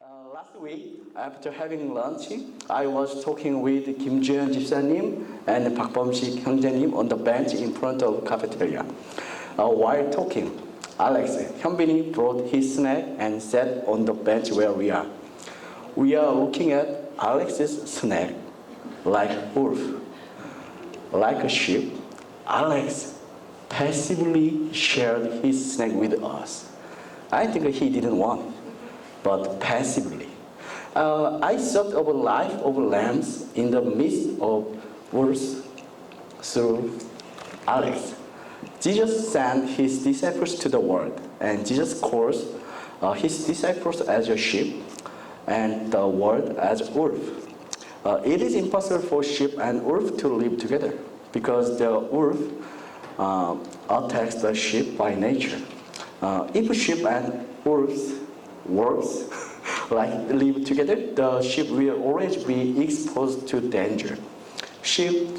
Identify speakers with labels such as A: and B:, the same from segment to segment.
A: Last week, after having lunch, I was talking with 김주현 집사님 and 박범식 형제님 on the bench in front of cafeteria. While talking, Alex, 현빈이 brought his snack and sat on the bench where we are. We are looking at Alex's snack like wolf, like a sheep. Alex passively shared his snack with us. I think he didn't want, but passively. I thought of a life of lambs in the midst of wolves through Alex. Jesus sent his disciples to the world, and Jesus calls his disciples as a sheep and the world as wolf. It is impossible for sheep and wolf to live together because the wolf attacks the sheep by nature. If sheep and wolves live together, the sheep will always be exposed to danger. Sheep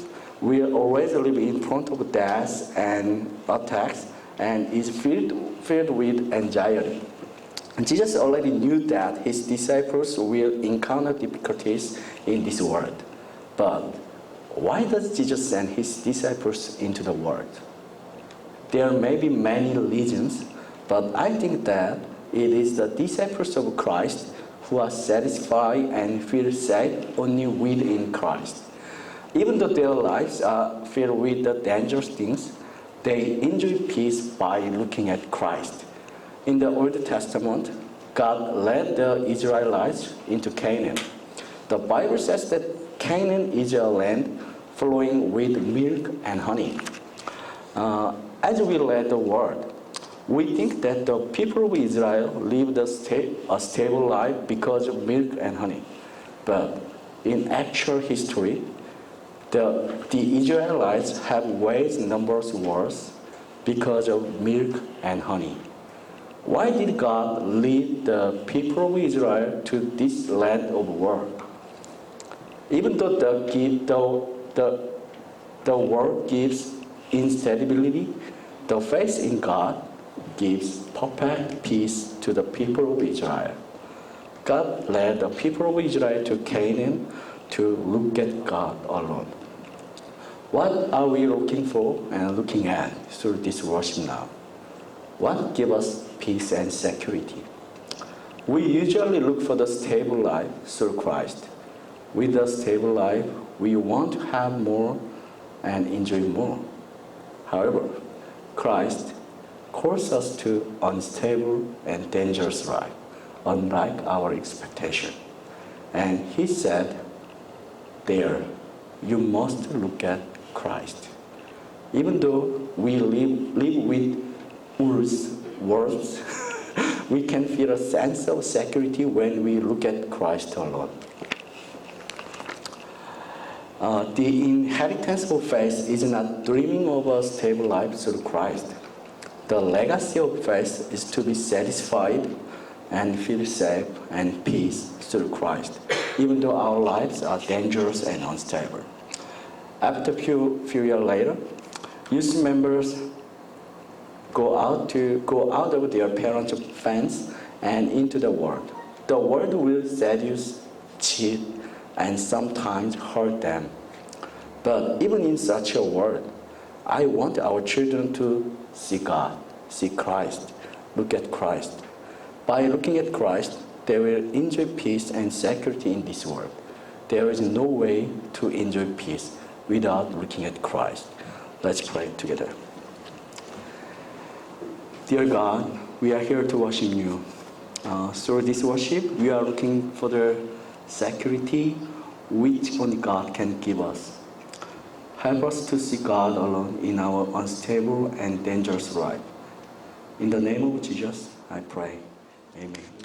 A: will always live in front of death and attacks and is filled with anxiety. Jesus already knew that his disciples will encounter difficulties in this world. But why does Jesus send his disciples into the world? There may be many reasons, but I think that it is the disciples of Christ who are satisfied and feel safe only within Christ. Even though their lives are filled with the dangerous things, they enjoy peace by looking at Christ. In the Old Testament, God led the Israelites into Canaan. The Bible says that Canaan is a land flowing with milk and honey. As we read the word, we think that the people of Israel lived a stable life because of milk and honey. But in actual history, the Israelites have waged numerous wars because of milk and honey. Why did God lead the people of Israel to this land of war? Even though the war gives instability, the faith in God gives perfect peace to the people of Israel. God led the people of Israel to Canaan to look at God alone. What are we looking for and looking at through this worship now? What gives us peace and security? We usually look for the stable life through Christ. With the stable life, we want to have more and enjoy more. However, Christ calls us to unstable and dangerous life, unlike our expectation. And he said, there, you must look at Christ. Even though we live with wolves, we can feel a sense of security when we look at Christ alone. The inheritance of faith is not dreaming of a stable life through Christ. The legacy of faith is to be satisfied and feel safe and peace through Christ, even though our lives are dangerous and unstable. After a few years later, youth members go out of their parents' fence and into the world. The world will seduce, cheat, and sometimes hurt them. But even in such a world, I want our children to see God, see Christ, look at Christ. By looking at Christ, they will enjoy peace and security in this world. There is no way to enjoy peace without looking at Christ. Let's pray together. Dear God, we are here to worship you. Through this worship, we are looking for the security which only God can give us. Help us to see God alone in our unstable and dangerous life. In the name of Jesus, I pray. Amen.